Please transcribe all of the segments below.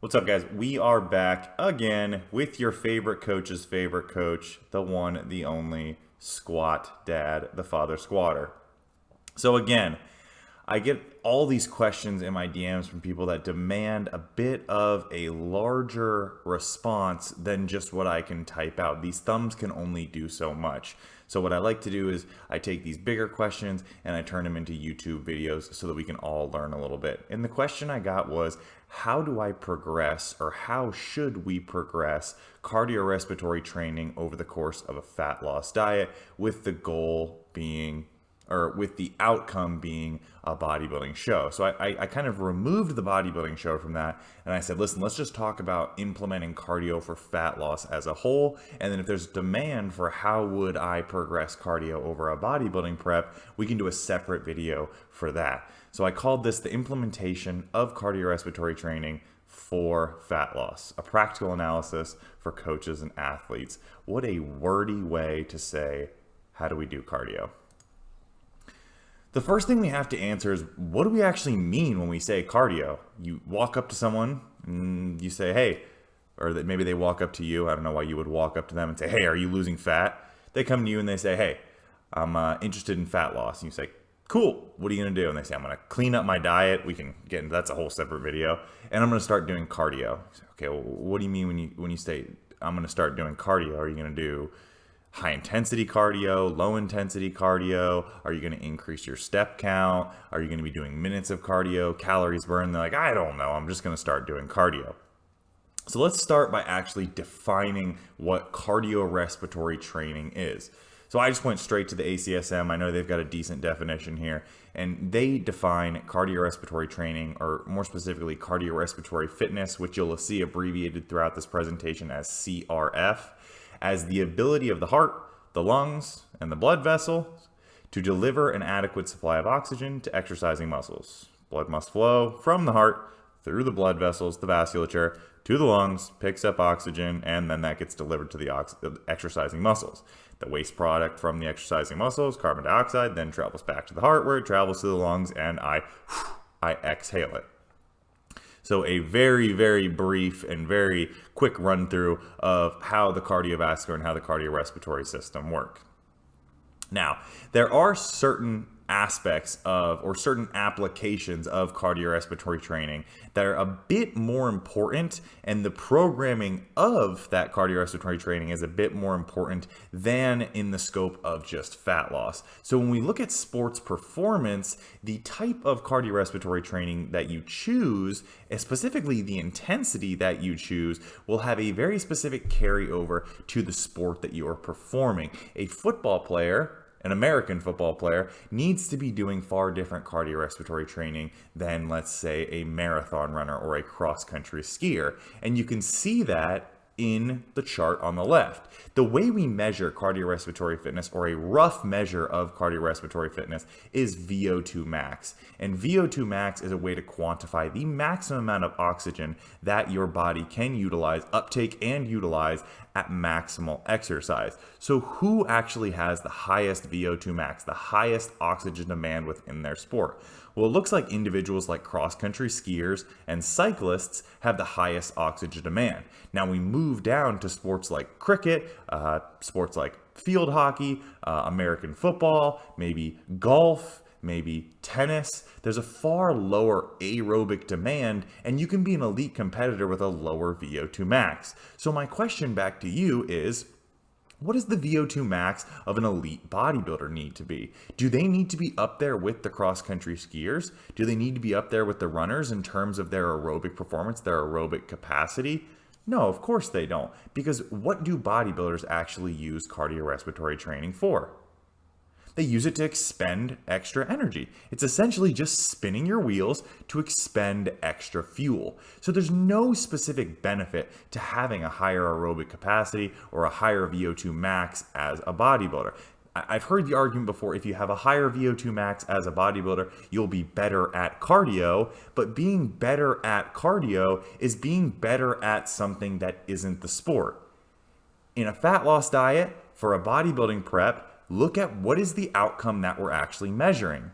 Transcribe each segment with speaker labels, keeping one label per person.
Speaker 1: What's up, guys? We are back again with your favorite coach's favorite coach, the one, the only Squat Dad, the Father Squatter. So again, I get all these questions in my DMs from people that demand a bit of a larger response than just what I can type out. These thumbs can only do so much. So what I like to do is I take these bigger questions and I turn them into YouTube videos so that we can all learn a little bit. And the question I got was, how do I progress, or how should we progress cardiorespiratory training over the course of a fat loss diet, with the goal being, or with the outcome being, a bodybuilding show? So I kind of removed the bodybuilding show from that, and I said, listen, let's just talk about implementing cardio for fat loss as a whole, and then if there's demand for how would I progress cardio over a bodybuilding prep, we can do a separate video for that. So I called this the implementation of cardiorespiratory training for fat loss, a practical analysis for coaches and athletes. What a wordy way to say, how do we do cardio? The first thing we have to answer is, what do we actually mean when we say cardio? You walk up to someone and you say, hey, or that maybe they walk up to you. I don't know why you would walk up to them and say, hey, are you losing fat? They come to you and they say, hey, I'm interested in fat loss. And you say, cool, what are you going to do? And they say, I'm going to clean up my diet. We can get into that's a whole separate video. And I'm going to start doing cardio. Say, okay, well, what do you mean when you say I'm going to start doing cardio? Are you going to do high intensity cardio, low intensity cardio? Are you going to increase your step count? Are you going to be doing minutes of cardio, calories burned? They're like, I don't know. I'm just going to start doing cardio. So let's start by actually defining what cardiorespiratory training is. So I just went straight to the ACSM. I know they've got a decent definition here, and they define cardiorespiratory training, or more specifically cardiorespiratory fitness, which you'll see abbreviated throughout this presentation as CRF, as the ability of the heart, the lungs, and the blood vessels to deliver an adequate supply of oxygen to exercising muscles. Blood must flow from the heart through the blood vessels, the vasculature, to the lungs, picks up oxygen, and then that gets delivered to the exercising muscles. The waste product from the exercising muscles, carbon dioxide, then travels back to the heart, where it travels to the lungs, and I exhale it. So a very, very brief and very quick run through of how the cardiovascular and how the cardiorespiratory system work. Now, there are certain aspects of, or certain applications of cardiorespiratory training that are a bit more important, and the programming of that cardiorespiratory training is a bit more important than in the scope of just fat loss. So when we look at sports performance, the type of cardiorespiratory training that you choose, and specifically the intensity that you choose, will have a very specific carryover to the sport that you are performing. A football player, an American football player, needs to be doing far different cardiorespiratory training than, let's say, a marathon runner or a cross-country skier. And you can see that in the chart on the left. The way we measure cardiorespiratory fitness, or a rough measure of cardiorespiratory fitness, is VO2 max. And VO2 max is a way to quantify the maximum amount of oxygen that your body can utilize, uptake and utilize at maximal exercise. So who actually has the highest VO2 max, the highest oxygen demand within their sport? Well, it looks like individuals like cross-country skiers and cyclists have the highest oxygen demand. Now we move down to sports like cricket, sports like field hockey, American football, maybe golf, maybe tennis. There's a far lower aerobic demand, and you can be an elite competitor with a lower VO2 max. So my question back to you is, what does the VO2 max of an elite bodybuilder need to be? Do they need to be up there with the cross-country skiers? Do they need to be up there with the runners in terms of their aerobic performance, their aerobic capacity? No, of course they don't. Because what do bodybuilders actually use cardiorespiratory training for? They use it to expend extra energy. It's essentially just spinning your wheels to expend extra fuel. So there's no specific benefit to having a higher aerobic capacity or a higher VO2 max as a bodybuilder. I've heard the argument before, if you have a higher VO2 max as a bodybuilder, you'll be better at cardio, but being better at cardio is being better at something that isn't the sport. In a fat loss diet, for a bodybuilding prep, look at what is the outcome that we're actually measuring.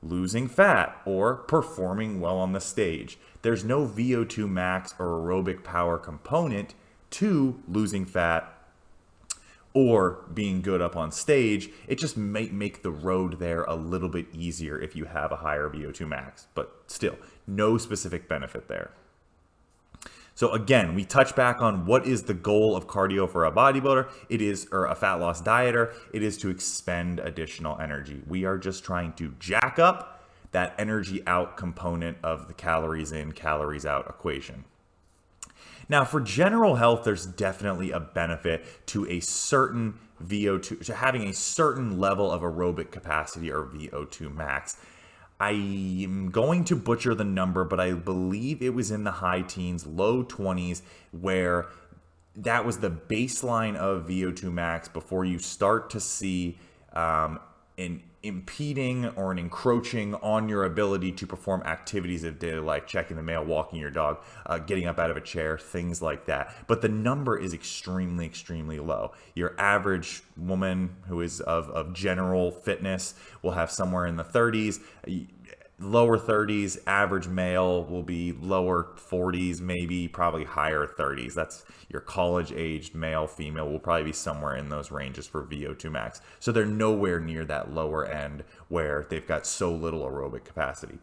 Speaker 1: losing fat or performing well on the stage. There's no VO2 max or aerobic power component to losing fat or being good up on stage. It just might make the road there a little bit easier if you have a higher VO2 max, but still, no specific benefit there. So again, we touch back on what is the goal of cardio for a bodybuilder. It is, or a fat loss dieter, it is to expend additional energy. We are just trying to jack up that energy out component of the calories in, calories out equation. Now, for general health, there's definitely a benefit to a certain VO2, to having a certain level of aerobic capacity or VO2 max. I am going to butcher the number, but I believe it was in the high teens, low 20s, where that was the baseline of VO2 max before you start to see an impeding or an encroaching on your ability to perform activities of daily life, checking the mail, walking your dog, getting up out of a chair, things like that. But the number is extremely, extremely low. Your average woman who is of general fitness will have somewhere in the 30s, lower 30s. Average male will be lower 40s, maybe probably higher 30s. That's your college aged male, female will probably be somewhere in those ranges for VO2 max. So they're nowhere near that lower end where they've got so little aerobic capacity.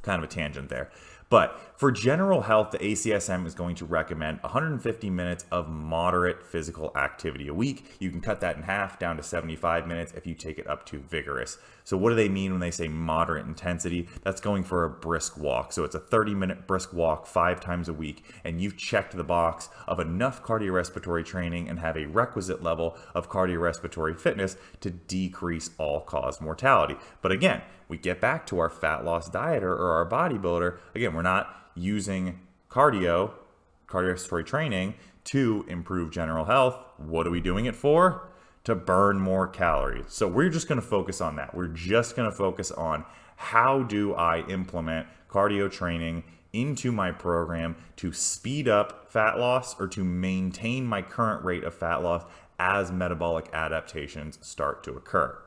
Speaker 1: Kind of a tangent there. But for general health, the ACSM is going to recommend 150 minutes of moderate physical activity a week. You can cut that in half down to 75 minutes if you take it up to vigorous. So what do they mean when they say moderate intensity? That's going for a brisk walk. So it's a 30-minute brisk walk 5 times a week, and you've checked the box of enough cardiorespiratory training and have a requisite level of cardiorespiratory fitness to decrease all-cause mortality. But again, we get back to our fat loss dieter or our bodybuilder. Again, we're not using cardiorespiratory training to improve general health. What are we doing it for? To burn more calories. So we're just going to focus on that. We're just going to focus on how do I implement cardio training into my program to speed up fat loss or to maintain my current rate of fat loss as metabolic adaptations start to occur.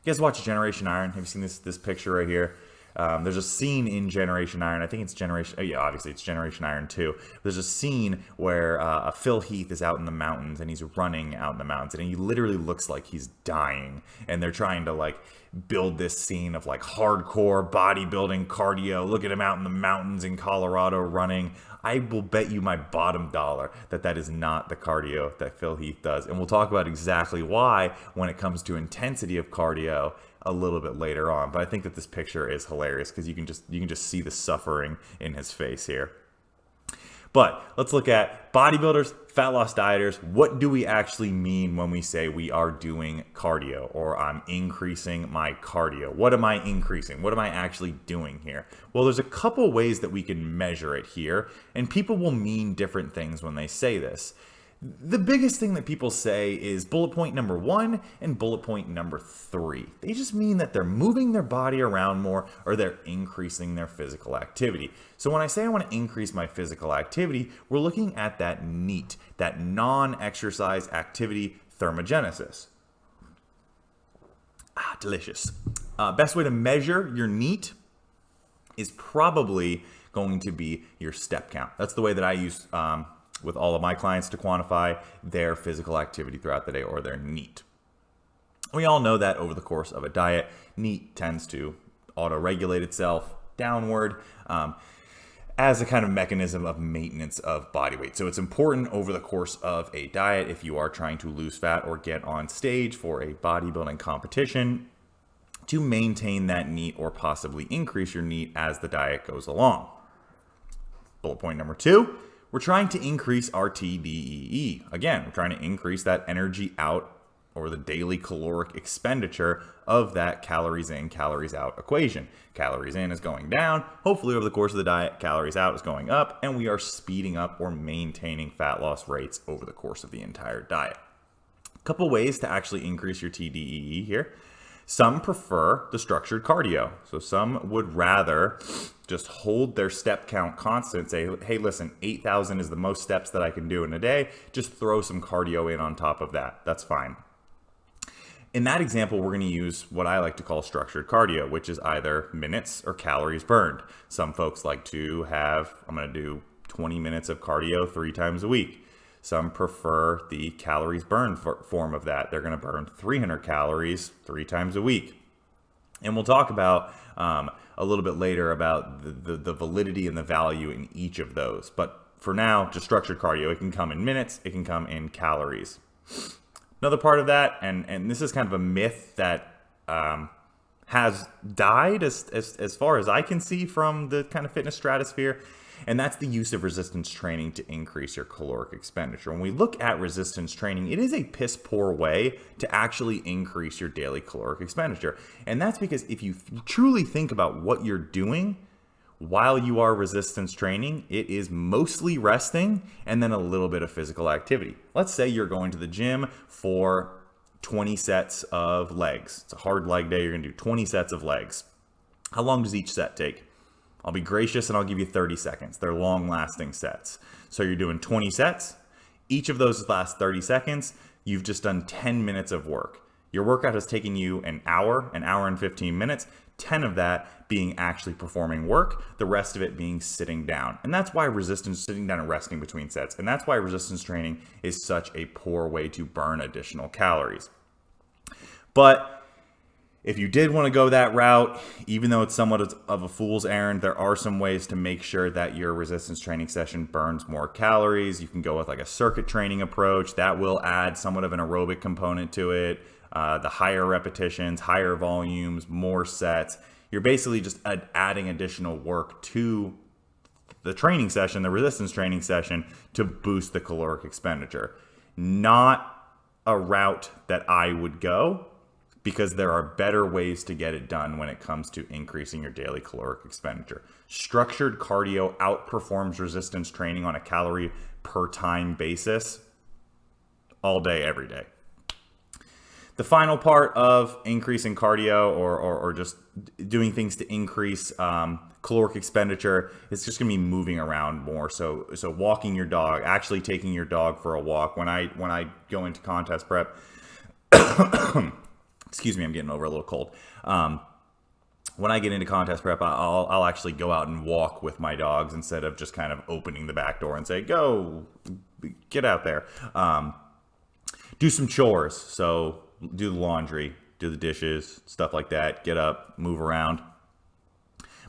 Speaker 1: You guys watch Generation Iron? Have you seen this picture right here? There's a scene in Generation Iron. I think it's obviously it's Generation Iron 2. There's a scene where Phil Heath is out in the mountains and he's running out in the mountains and he literally looks like he's dying. And they're trying to like build this scene of like hardcore bodybuilding cardio. Look at him out in the mountains in Colorado running. I will bet you my bottom dollar that that is not the cardio that Phil Heath does. And we'll talk about exactly why when it comes to intensity of cardio a little bit later on. But I think that this picture is hilarious because you can just see the suffering in his face here. But let's look at bodybuilders, fat loss dieters. What do we actually mean when we say we are doing cardio or I'm increasing my cardio? What am I increasing? What am I actually doing here? Well, there's a couple ways that we can measure it here, and people will mean different things when they say this. The biggest thing that people say is bullet point number 1 and bullet point number 3. They just mean that they're moving their body around more or they're increasing their physical activity. So when I say I want to increase my physical activity, we're looking at that NEAT, that non-exercise activity thermogenesis. Delicious. Best way to measure your NEAT is probably going to be your step count. That's the way that I use with all of my clients to quantify their physical activity throughout the day or their NEAT. We all know that over the course of a diet, NEAT tends to auto-regulate itself downward as a kind of mechanism of maintenance of body weight. So it's important over the course of a diet if you are trying to lose fat or get on stage for a bodybuilding competition to maintain that NEAT or possibly increase your NEAT as the diet goes along. Bullet point number 2. We're trying to increase our TDEE. Again, we're trying to increase that energy out or the daily caloric expenditure of that calories in, calories out equation. Calories in is going down. Hopefully over the course of the diet, calories out is going up, and we are speeding up or maintaining fat loss rates over the course of the entire diet. A couple ways to actually increase your TDEE here. Some prefer the structured cardio. So some would rather just hold their step count constant, say, hey, listen, 8,000 is the most steps that I can do in a day. Just throw some cardio in on top of that. That's fine. In that example, we're going to use what I like to call structured cardio, which is either minutes or calories burned. Some folks like to have, I'm going to do 20 minutes of cardio 3 times a week. Some prefer the calories burned form of that. They're going to burn 300 calories 3 times a week. And we'll talk about a little bit later about the validity and the value in each of those. But for now, just structured cardio. It can come in minutes. It can come in calories. Another part of that, and this is kind of a myth that has died as far as I can see from the kind of fitness stratosphere, and that's the use of resistance training to increase your caloric expenditure. When we look at resistance training, it is a piss poor way to actually increase your daily caloric expenditure. And that's because if you truly think about what you're doing while you are resistance training, it is mostly resting and then a little bit of physical activity. Let's say you're going to the gym for 20 sets of legs. It's a hard leg day. You're going to do 20 sets of legs. How long does each set take? I'll be gracious and I'll give you 30 seconds. They're long-lasting sets. So you're doing 20 sets. Each of those last 30 seconds, you've just done 10 minutes of work. Your workout has taken you an hour and 15 minutes, 10 of that being actually performing work, the rest of it being sitting down. And that's why sitting down and resting between sets. And that's why resistance training is such a poor way to burn additional calories. But if you did want to go that route, even though it's somewhat of a fool's errand, there are some ways to make sure that your resistance training session burns more calories. You can go with like a circuit training approach. That will add somewhat of an aerobic component to it. The higher repetitions, higher volumes, more sets. You're basically just adding additional work to the training session, the resistance training session, to boost the caloric expenditure. Not a route that I would go, because there are better ways to get it done when it comes to increasing your daily caloric expenditure. Structured cardio outperforms resistance training on a calorie per time basis all day, every day. The final part of increasing cardio or just doing things to increase caloric expenditure is just going to be moving around more. So walking your dog, actually taking your dog for a walk. When I go into contest prep, excuse me, I'm getting over a little cold. When I get into contest prep, I'll actually go out and walk with my dogs instead of just kind of opening the back door and say, go, get out there. Do some chores. So do the laundry, do the dishes, stuff like that. Get up, move around.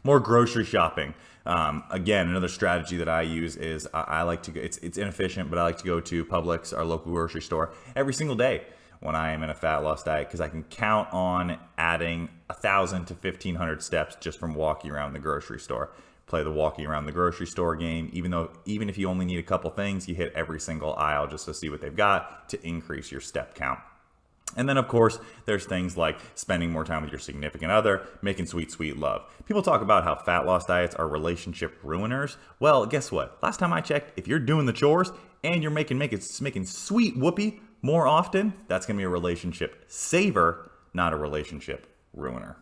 Speaker 1: More grocery shopping. Again, another strategy that I use is I like to go, it's inefficient, but I like to go to Publix, our local grocery store, every single day when I am in a fat loss diet, because I can count on adding 1,000 to 1,500 steps just from walking around the grocery store. Play the walking around the grocery store game. Even if you only need a couple things, you hit every single aisle just to see what they've got to increase your step count. And then, of course, there's things like spending more time with your significant other, making sweet, sweet love. People talk about how fat loss diets are relationship ruiners. Well, guess what? Last time I checked, if you're doing the chores and you're making sweet whoopee more often, that's going to be a relationship saver, not a relationship ruiner.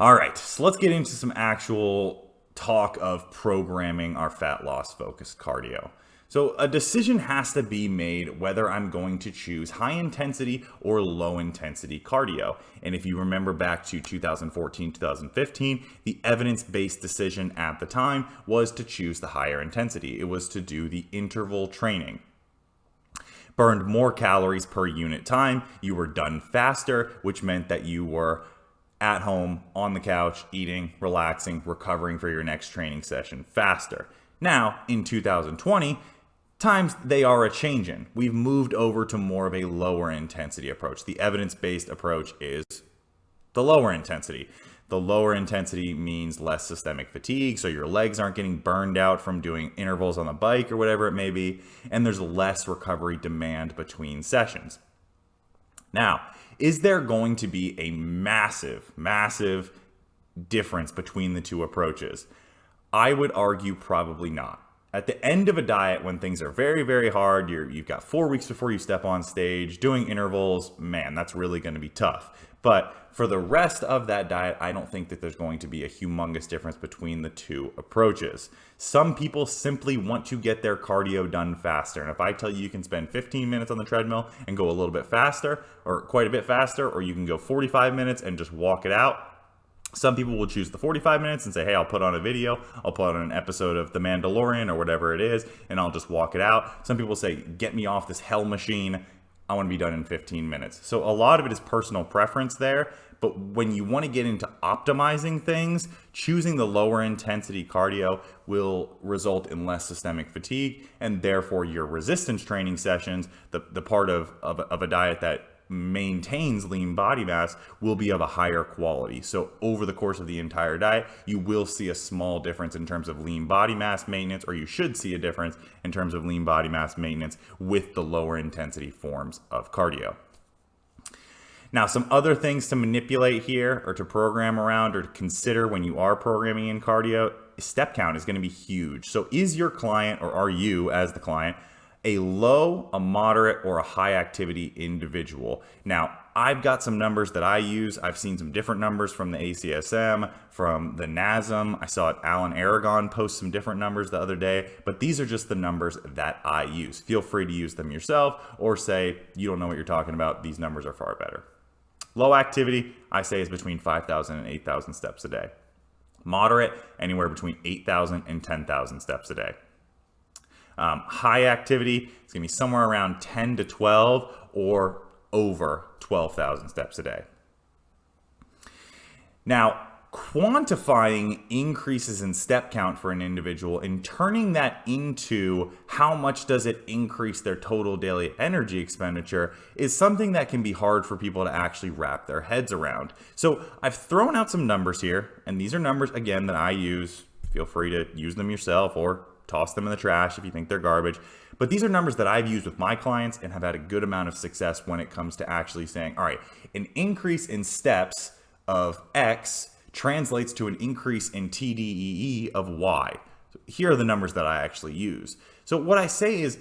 Speaker 1: All right, so let's get into some actual talk of programming our fat loss focused cardio. So a decision has to be made whether I'm going to choose high intensity or low intensity cardio. And if you remember back to 2014, 2015, the evidence-based decision at the time was to choose the higher intensity. It was to do the interval training. Burned more calories per unit time. You were done faster, which meant that you were at home, on the couch, eating, relaxing, recovering for your next training session faster. Now, in 2020, times they are a-changin'. We've moved over to more of a lower intensity approach. The evidence-based approach is the lower intensity. The lower intensity means less systemic fatigue, so your legs aren't getting burned out from doing intervals on the bike or whatever it may be, and there's less recovery demand between sessions. Now, is there going to be a massive, massive difference between the two approaches? I would argue probably not. At the end of a diet, when things are very, very hard, you've got 4 weeks before you step on stage, doing intervals, man, that's really going to be tough. But for the rest of that diet, I don't think that there's going to be a humongous difference between the two approaches. Some people simply want to get their cardio done faster. And if I tell you you can spend 15 minutes on the treadmill and go a little bit faster, or quite a bit faster, or you can go 45 minutes and just walk it out, some people will choose the 45 minutes and say, hey, I'll put on a video, I'll put on an episode of The Mandalorian or whatever it is, and I'll just walk it out. Some people say, get me off this hell machine, I want to be done in 15 minutes. So a lot of it is personal preference there, but when you want to get into optimizing things, choosing the lower intensity cardio will result in less systemic fatigue, and therefore your resistance training sessions, the part of a diet that maintains lean body mass, will be of a higher quality. So over the course of the entire diet, you will see a small difference in terms of lean body mass maintenance, or you should see a difference in terms of lean body mass maintenance with the lower intensity forms of cardio. Now, some other things to manipulate here, or to program around, or to consider when you are programming in cardio, step count is going to be huge. So is your client, or are you as the client, a low, a moderate, or a high activity individual? Now, I've got some numbers that I use. I've seen some different numbers from the ACSM, from the NASM. I saw Alan Aragon post some different numbers the other day, but these are just the numbers that I use. Feel free to use them yourself, or say you don't know what you're talking about. These numbers are far better. Low activity, I say, is between 5,000 and 8,000 steps a day. Moderate, anywhere between 8,000 and 10,000 steps a day. High activity is going to be somewhere around 10 to 12 or over 12,000 steps a day. Now, quantifying increases in step count for an individual and turning that into how much does it increase their total daily energy expenditure is something that can be hard for people to actually wrap their heads around. So I've thrown out some numbers here, and these are numbers, again, that I use. Feel free to use them yourself or toss them in the trash if you think they're garbage. But these are numbers that I've used with my clients and have had a good amount of success when it comes to actually saying, all right, an increase in steps of X translates to an increase in TDEE of Y. So here are the numbers that I actually use. So what I say is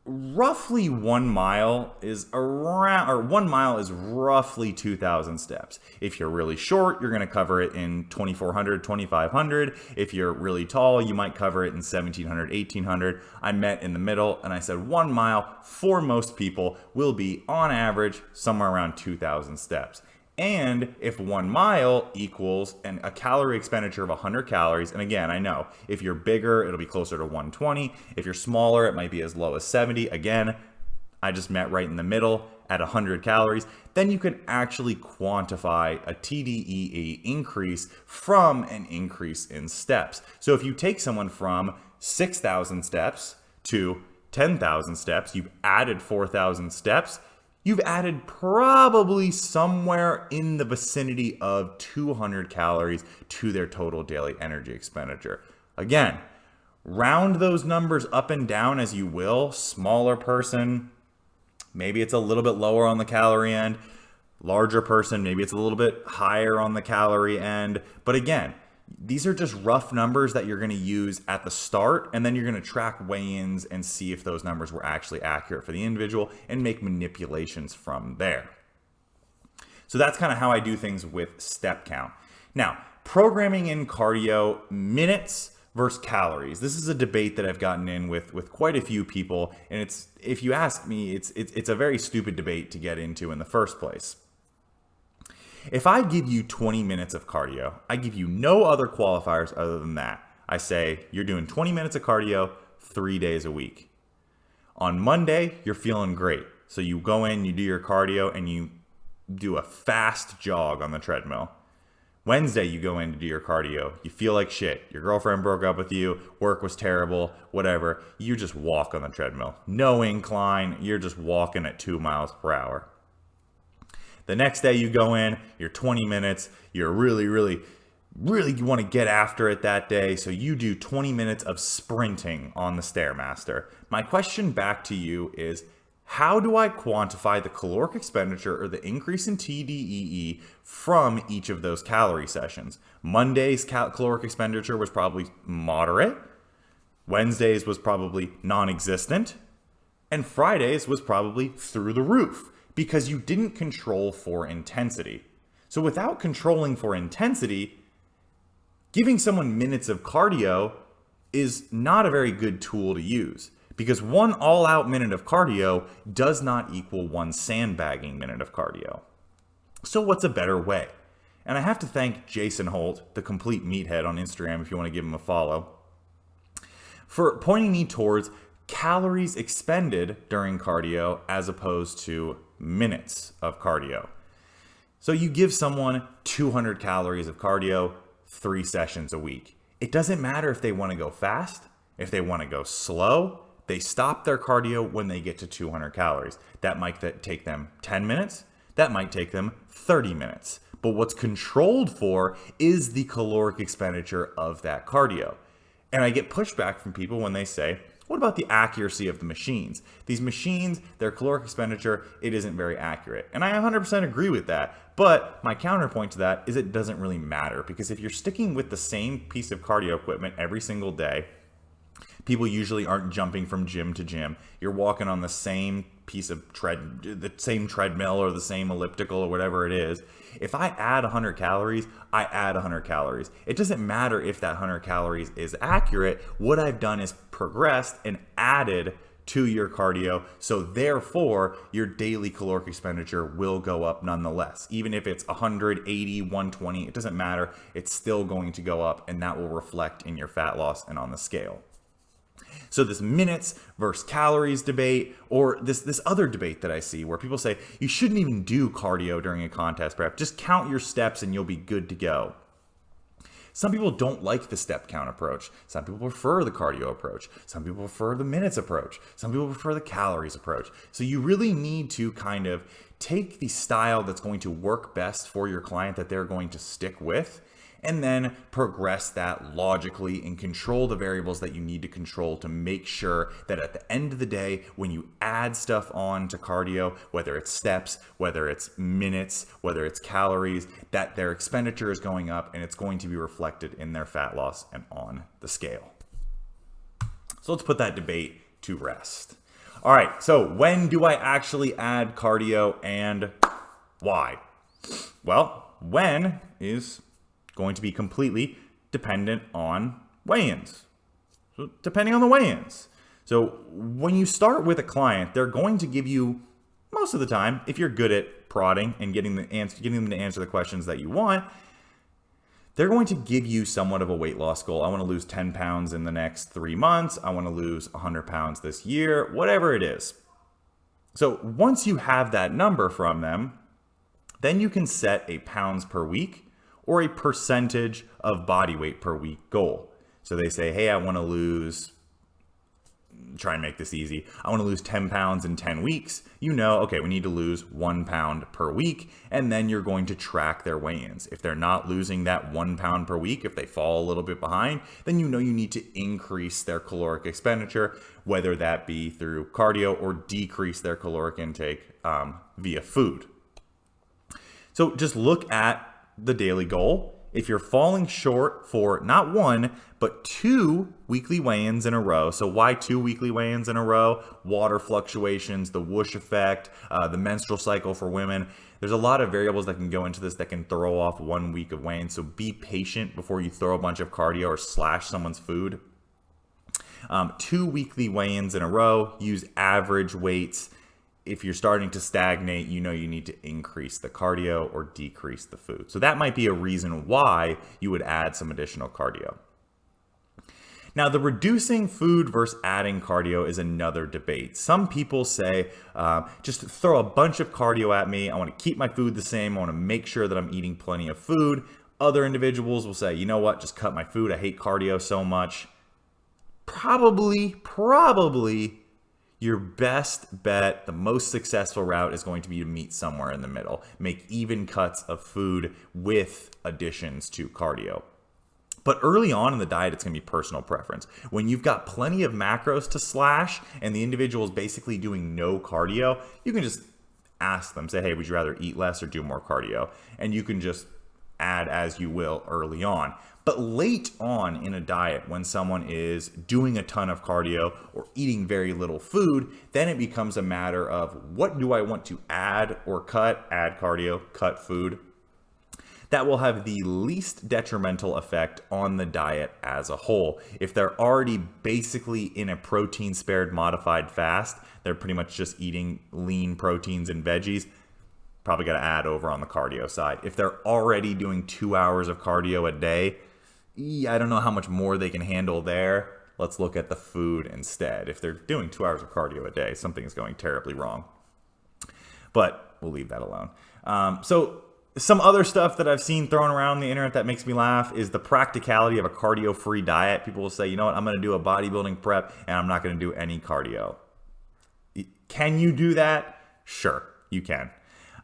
Speaker 1: roughly 1 mile is around, or 1 mile is roughly 2,000 steps. If you're really short, you're going to cover it in 2,400, 2,500. If you're really tall, you might cover it in 1,700, 1,800. I met in the middle and I said 1 mile for most people will be on average somewhere around 2,000 steps. And if 1 mile equals a calorie expenditure of 100 calories, and again, I know if you're bigger, it'll be closer to 120. If you're smaller, it might be as low as 70. Again, I just met right in the middle at 100 calories. Then you can actually quantify a TDEE increase from an increase in steps. So if you take someone from 6,000 steps to 10,000 steps, you've added 4,000 steps, you've added probably somewhere in the vicinity of 200 calories to their total daily energy expenditure. Again, round those numbers up and down as you will. Smaller person, maybe it's a little bit lower on the calorie end. Larger person, maybe it's a little bit higher on the calorie end. But again, these are just rough numbers that you're going to use at the start, and then you're going to track weigh-ins and see if those numbers were actually accurate for the individual and make manipulations from there. So that's kind of how I do things with step count. Now, programming in cardio, minutes versus calories. This is a debate that I've gotten in with quite a few people, and it's, if you ask me, it's a very stupid debate to get into in the first place. If I give you 20 minutes of cardio, I give you no other qualifiers other than that. I say you're doing 20 minutes of cardio 3 days a week. On Monday, you're feeling great. So you go in, you do your cardio, and you do a fast jog on the treadmill. Wednesday, you go in to do your cardio. You feel like shit. Your girlfriend broke up with you. Work was terrible. Whatever. You just walk on the treadmill. No incline. You're just walking at 2 miles per hour. The next day you go in, you're 20 minutes, you're really you want to get after it that day, so you do 20 minutes of sprinting on the Stairmaster. My question back to you is, how do I quantify the caloric expenditure or the increase in TDEE from each of those calorie sessions? Monday's caloric expenditure was probably moderate, Wednesday's was probably non-existent, and Friday's was probably through the roof. because you didn't control for intensity. So without controlling for intensity, giving someone minutes of cardio is not a very good tool to use, because one all-out minute of cardio does not equal one sandbagging minute of cardio. So what's a better way? And I have to thank Jason Holt, the complete meathead on Instagram, if you want to give him a follow, for pointing me towards calories expended during cardio as opposed to minutes of cardio. So you give someone 200 calories of cardio, 3 sessions a week. It doesn't matter if they want to go fast, if they want to go slow, they stop their cardio when they get to 200 calories. That might take them 10 minutes, that might take them 30 minutes. But what's controlled for is the caloric expenditure of that cardio. And I get pushback from people when they say, what about the accuracy of the machines? These machines, their caloric expenditure, it isn't very accurate. And I 100% agree with that. But my counterpoint to that is it doesn't really matter, because if you're sticking with the same piece of cardio equipment every single day, people usually aren't jumping from gym to gym. You're walking on the same piece of the same treadmill or the same elliptical or whatever it is. If I add 100 calories, I add 100 calories. It doesn't matter if that 100 calories is accurate. What I've done is progressed and added to your cardio. So therefore, your daily caloric expenditure will go up nonetheless. Even if it's 180, 120, it doesn't matter. It's still going to go up, and that will reflect in your fat loss and on the scale. So this minutes versus calories debate, or this other debate that I see where people say you shouldn't even do cardio during a contest prep. Just count your steps and you'll be good to go. Some people don't like the step count approach. Some people prefer the cardio approach. Some people prefer the minutes approach. Some people prefer the calories approach. So you really need to kind of take the style that's going to work best for your client, that they're going to stick with, and then progress that logically and control the variables that you need to control to make sure that at the end of the day, when you add stuff on to cardio, whether it's steps, whether it's minutes, whether it's calories, that their expenditure is going up and it's going to be reflected in their fat loss and on the scale. So let's put that debate to rest. All right, so when do I actually add cardio and why? Well, when is going to be completely dependent on weigh-ins. So depending on the weigh-ins. So when you start with a client, they're going to give you, most of the time, if you're good at prodding and getting them to answer the questions that you want, they're going to give you somewhat of a weight loss goal. I want to lose 10 pounds in the next 3 months. I want to lose 100 pounds this year, whatever it is. So once you have that number from them, then you can set a pounds per week or a percentage of body weight per week goal. So they say, hey, I want to lose, try and make this easy, I want to lose 10 pounds in 10 weeks. You know, okay, we need to lose 1 pound per week, and then you're going to track their weigh-ins. If they're not losing that 1 pound per week, if they fall a little bit behind, then you know you need to increase their caloric expenditure, whether that be through cardio or decrease their caloric intake via food. So just look at the daily goal. If you're falling short for not 1, but 2 weekly weigh-ins in a row. So why 2 weekly weigh-ins in a row? Water fluctuations, the whoosh effect, the menstrual cycle for women. There's a lot of variables that can go into this that can throw off 1 week of weigh-ins. So be patient before you throw a bunch of cardio or slash someone's food. 2 weekly weigh-ins in a row. Use average weights. If you're starting to stagnate, you know you need to increase the cardio or decrease the food. So that might be a reason why you would add some additional cardio. Now, the reducing food versus adding cardio is another debate. Some people say, just throw a bunch of cardio at me. I want to keep my food the same. I want to make sure that I'm eating plenty of food. Other individuals will say, you know what, just cut my food. I hate cardio so much. Probably, your best bet, the most successful route is going to be to meet somewhere in the middle. Make even cuts of food with additions to cardio. But early on in the diet, it's going to be personal preference. When you've got plenty of macros to slash and the individual is basically doing no cardio, you can just ask them, say, hey, would you rather eat less or do more cardio? And you can just add as you will early on. But late on in a diet, when someone is doing a ton of cardio or eating very little food, then it becomes a matter of what do I want to add or cut, add cardio, cut food, that will have the least detrimental effect on the diet as a whole. If they're already basically in a protein spared modified fast, they're pretty much just eating lean proteins and veggies, probably got to add over on the cardio side. If they're already doing 2 hours of cardio a day, I don't know how much more they can handle there. Let's look at the food instead. If they're doing 2 hours of cardio a day, something is going terribly wrong. But we'll leave that alone. So some other stuff that I've seen thrown around the internet that makes me laugh is the practicality of a cardio-free diet. People will say, you know what, I'm going to do a bodybuilding prep and I'm not going to do any cardio. Can you do that? Sure, you can.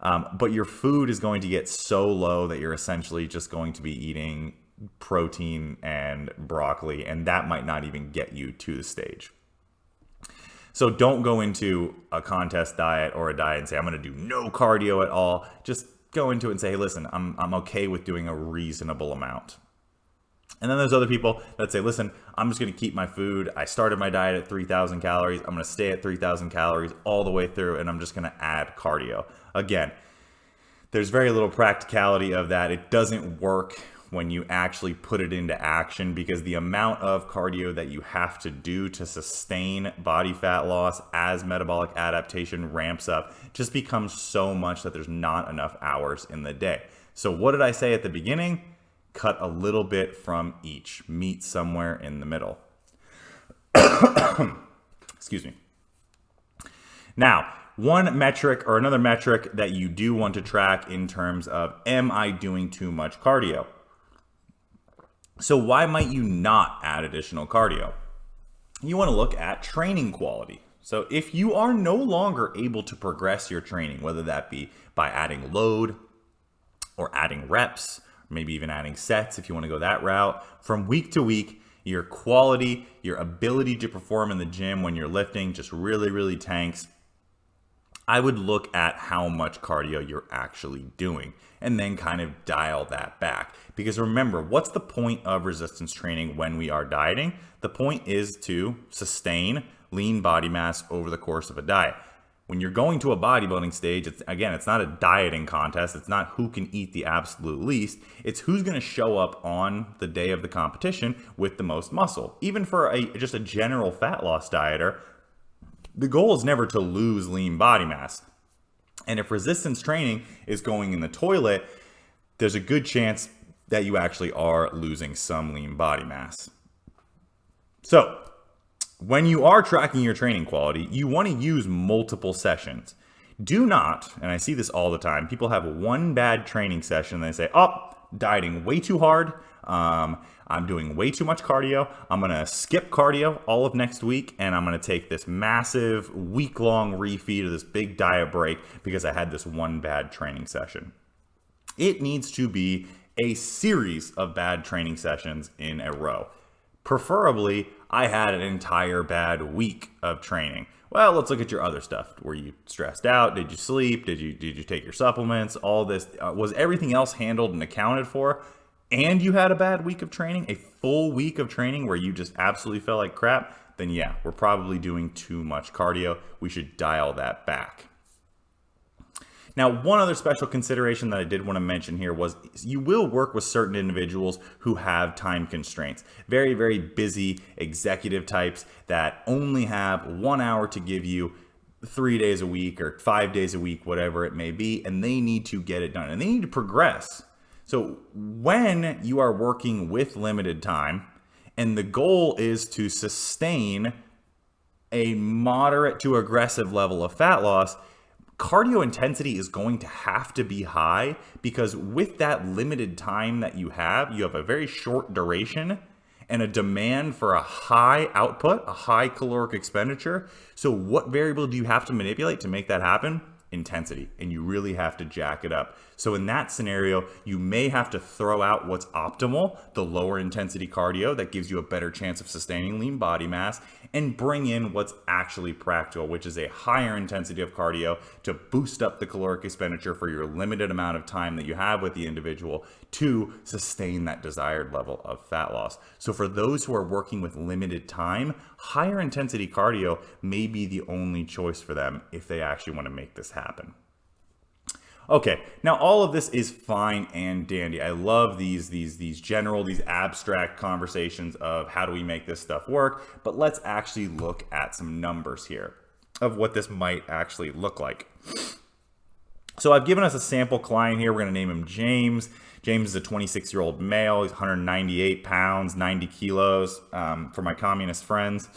Speaker 1: But your food is going to get so low that you're essentially just going to be eating protein and broccoli, and that might not even get you to the stage. So don't go into a contest diet or a diet and say, I'm going to do no cardio at all. Just go into it and say, hey, listen, I'm okay with doing a reasonable amount. And then there's other people that say, listen, I'm just going to keep my food. I started my diet at 3,000 calories. I'm going to stay at 3,000 calories all the way through, and I'm just going to add cardio. Again, there's very little practicality of that. It doesn't work when you actually put it into action, because the amount of cardio that you have to do to sustain body fat loss as metabolic adaptation ramps up just becomes so much that there's not enough hours in the day. So what did I say at the beginning? Cut a little bit from each. Meet somewhere in the middle. Excuse me. Now, one metric or another metric that you do want to track in terms of, am I doing too much cardio? So why might you not add additional cardio? You want to look at training quality. So if you are no longer able to progress your training, whether that be by adding load or adding reps, maybe even adding sets if you want to go that route, from week to week, your quality, your ability to perform in the gym when you're lifting just really tanks, I would look at how much cardio you're actually doing and then kind of dial that back. Because remember, what's the point of resistance training when we are dieting? The point is to sustain lean body mass over the course of a diet. When you're going to a bodybuilding stage, it's not a dieting contest. It's not who can eat the absolute least. It's who's going to show up on the day of the competition with the most muscle. Even for just a general fat loss dieter, the goal is never to lose lean body mass. And if resistance training is going in the toilet, there's a good chance that you actually are losing some lean body mass. So when you are tracking your training quality, you want to use multiple sessions. Do not, and I see this all the time, people have one bad training session and they say, oh, dieting way too hard. I'm doing way too much cardio. I'm going to skip cardio all of next week, and I'm going to take this massive week-long refeed or this big diet break because I had this one bad training session. It needs to be a series of bad training sessions in a row. Preferably, I had an entire bad week of training. Well, let's look at your other stuff. Were you stressed out? Did you sleep? Did you take your supplements? All this. Was everything else handled and accounted for? And you had a bad week of training, a full week of training where you just absolutely felt like crap, then yeah, we're probably doing too much cardio. We should dial that back. Now, one other special consideration that I did want to mention here was you will work with certain individuals who have time constraints. Very busy executive types that only have 1 hour to give you 3 days a week or 5 days a week, whatever it may be, and they need to get it done and they need to progress. So when you are working with limited time and the goal is to sustain a moderate to aggressive level of fat loss, cardio intensity is going to have to be high, because with that limited time that you have a very short duration and a demand for a high output, a high caloric expenditure. So what variable do you have to manipulate to make that happen? Intensity. And you really have to jack it up. So in that scenario, you may have to throw out what's optimal, the lower intensity cardio that gives you a better chance of sustaining lean body mass, and bring in what's actually practical, which is a higher intensity of cardio to boost up the caloric expenditure for your limited amount of time that you have with the individual to sustain that desired level of fat loss. So for those who are working with limited time, higher intensity cardio may be the only choice for them if they actually want to make this happen. Okay, now all of this is fine and dandy. I love these abstract conversations of how do we make this stuff work, but let's actually look at some numbers here of what this might actually look like. So I've given us a sample client here. We're gonna name him James. James is a 26-year-old male. He's 198 pounds, 90 kilos for my communist friends.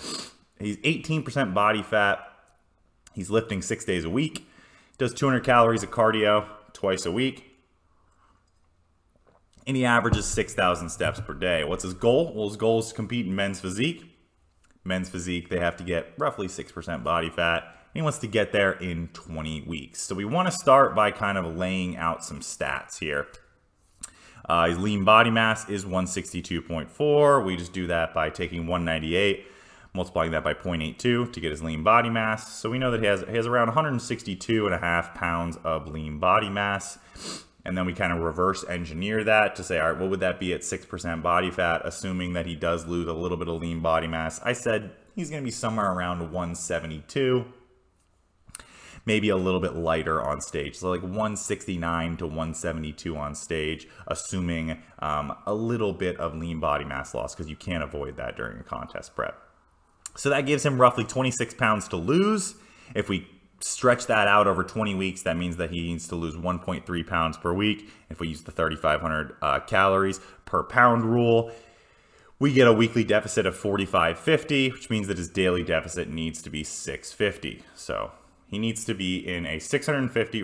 Speaker 1: He's 18% body fat. He's lifting 6 days a week. Does 200 calories of cardio twice a week. And he averages 6,000 steps per day. What's his goal? Well, his goal is to compete in men's physique. Men's physique, they have to get roughly 6% body fat. And he wants to get there in 20 weeks. So we want to start by kind of laying out some stats here. His lean body mass is 162.4. We just do that by taking 198, multiplying that by 0.82 to get his lean body mass. So we know that he has around 162.5 pounds of lean body mass. And then we kind of reverse engineer that to say, all right, what would that be at 6% body fat, assuming that he does lose a little bit of lean body mass? I said he's going to be somewhere around 172, maybe a little bit lighter on stage. So like 169 to 172 on stage, assuming a little bit of lean body mass loss, because you can't avoid that during a contest prep. So that gives him roughly 26 pounds to lose. If we stretch that out over 20 weeks, that means that he needs to lose 1.3 pounds per week. If we use the 3,500 calories per pound rule, we get a weekly deficit of 4,550, which means that his daily deficit needs to be 650. So he needs to be in a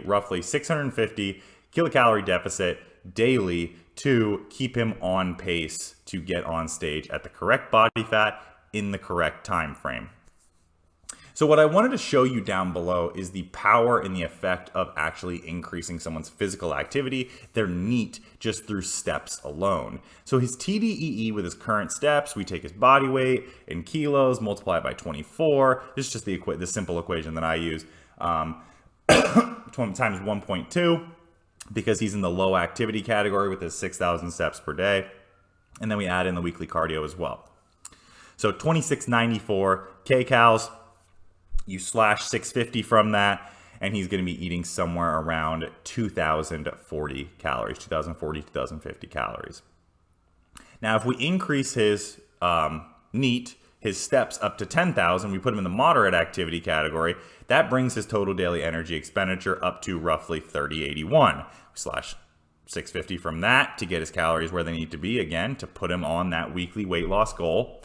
Speaker 1: roughly 650 kilocalorie deficit daily to keep him on pace to get on stage at the correct body fat in the correct time frame. So what I wanted to show you down below is the power and the effect of actually increasing someone's physical activity, their NEAT, just through steps alone. So his TDEE with his current steps, we take his body weight in kilos, multiply it by 24. This is just the simple equation that I use, times 1.2, because he's in the low activity category with his 6,000 steps per day. And then we add in the weekly cardio as well. So 2694 kcals, you slash 650 from that, and he's going to be eating somewhere around 2,040 calories, 2,040, 2,050 calories. Now, if we increase his NEAT, his steps up to 10,000, we put him in the moderate activity category, that brings his total daily energy expenditure up to roughly 3081. We slash 650 from that to get his calories where they need to be, again, to put him on that weekly weight loss goal.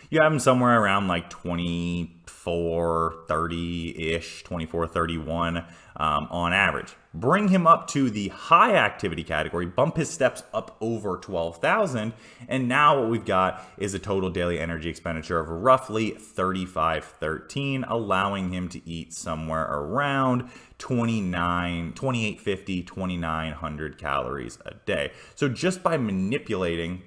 Speaker 1: You have him somewhere around like 2430-ish, 2431 on average. Bring him up to the high activity category, bump his steps up over 12,000, and now what we've got is a total daily energy expenditure of roughly 3513, allowing him to eat somewhere around 2850, 2900 calories a day. So just by manipulating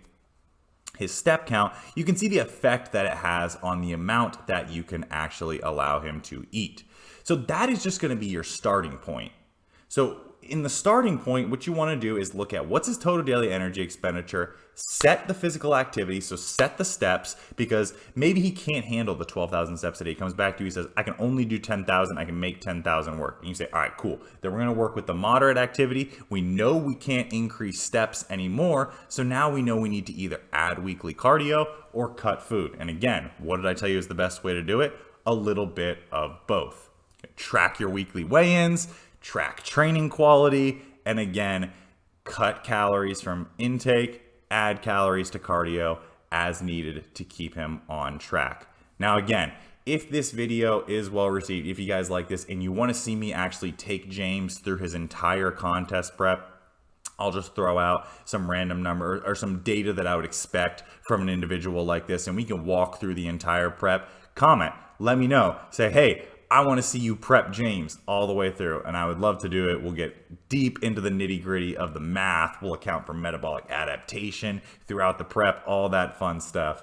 Speaker 1: his step count, you can see the effect that it has on the amount that you can actually allow him to eat. So that is just going to be your starting point. So in the starting point, what you want to do is look at what's his total daily energy expenditure, set the physical activity, so set the steps, because maybe he can't handle the 12,000 steps a day. He comes back to you, he says, I can only do 10,000, I can make 10,000 work. And you say, all right, cool. Then we're going to work with the moderate activity. We know we can't increase steps anymore, so now we know we need to either add weekly cardio or cut food. And again, what did I tell you is the best way to do it? A little bit of both. Track your weekly weigh-ins, track training quality, and again, cut calories from intake, add calories to cardio as needed to keep him on track. Now again, if this video is well received, if you guys like this and you want to see me actually take James through his entire contest prep, I'll just throw out some random number or some data that I would expect from an individual like this, and we can walk through the entire prep. Comment, let me know, say, hey, I want to see you prep James all the way through, and I would love to do it. We'll get deep into the nitty gritty of the math. We'll account for metabolic adaptation throughout the prep, all that fun stuff.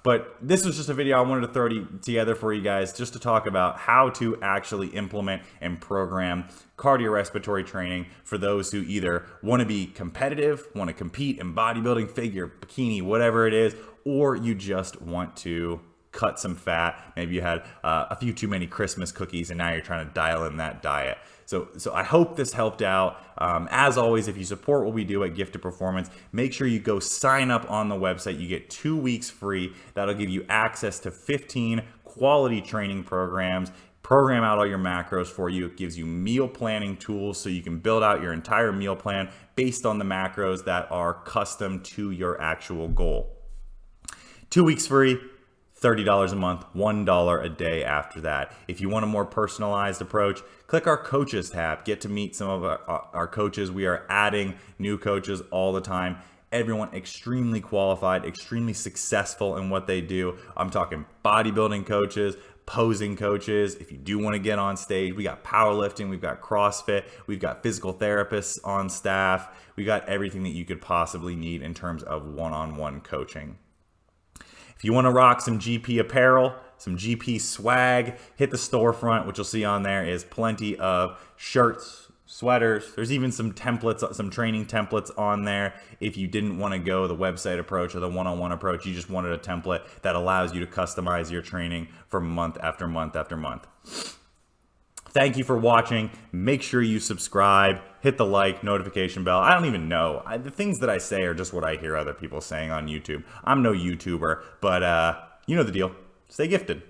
Speaker 1: But this was just a video I wanted to throw together for you guys just to talk about how to actually implement and program cardiorespiratory training for those who either want to be competitive, want to compete in bodybuilding, figure, bikini, whatever it is, or you just want to cut some fat. Maybe you had a few too many Christmas cookies and now you're trying to dial in that diet. So I hope this helped out. As always, if you support what we do at Gifted Performance, make sure you go sign up on the website. You get 2 weeks free. That'll give you access to 15 quality training programs, program out all your macros for you. It gives you meal planning tools so you can build out your entire meal plan based on the macros that are custom to your actual goal. 2 weeks free, $30 a month, $1 a day after that. If you want a more personalized approach, click our coaches tab. Get to meet some of our coaches. We are adding new coaches all the time. Everyone extremely qualified, extremely successful in what they do. I'm talking bodybuilding coaches, posing coaches. If you do want to get on stage, we got powerlifting, we've got CrossFit, we've got physical therapists on staff. We got everything that you could possibly need in terms of one-on-one coaching. If you want to rock some GP apparel, some GP swag, hit the storefront. What you'll see on there is plenty of shirts, sweaters. There's even some templates, some training templates on there. If you didn't want to go the website approach or the one-on-one approach, you just wanted a template that allows you to customize your training for month after month after month. Thank you for watching. Make sure you subscribe, hit the like, notification bell. I don't even know. The things that I say are just what I hear other people saying on YouTube. I'm no YouTuber, but you know the deal. Stay gifted.